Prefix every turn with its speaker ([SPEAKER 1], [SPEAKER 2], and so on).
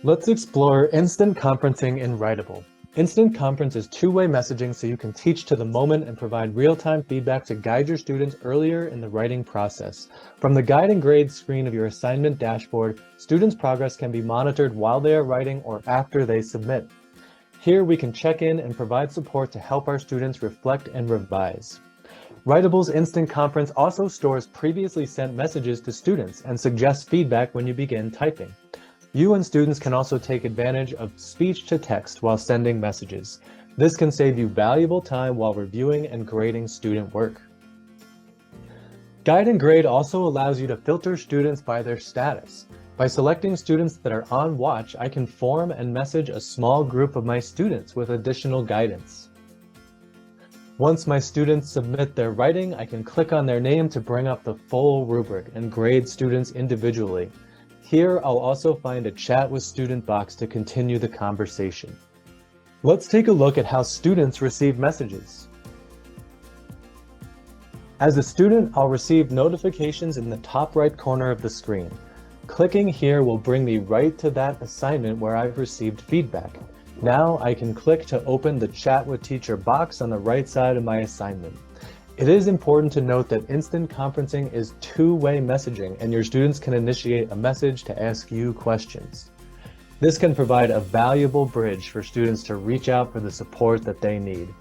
[SPEAKER 1] Let's explore instant conferencing in Writable. Instant conference is two-way messaging so you can teach to the moment and provide real-time feedback to guide your students earlier in the writing process. From the guide and grade screen of your assignment dashboard, students' progress can be monitored while they are writing or after they submit. Here we can check in and provide support to help our students reflect and revise. Writable's Instant Conference also stores previously sent messages to students and suggests feedback when you begin typing. You and students can also take advantage of speech-to-text while sending messages. This can save you valuable time while reviewing and grading student work. Guide and Grade also allows you to filter students by their status. By selecting students that are on watch, I can form and message a small group of my students with additional guidance. Once my students submit their writing, I can click on their name to bring up the full rubric and grade students individually. Here, I'll also find a Chat with Student box to continue the conversation. Let's take a look at how students receive messages. As a student, I'll receive notifications in the top right corner of the screen. Clicking here will bring me right to that assignment where I've received feedback. Now I can click to open the Chat with Teacher box on the right side of my assignment. It is important to note that instant conferencing is two-way messaging, and your students can initiate a message to ask you questions. This can provide a valuable bridge for students to reach out for the support that they need.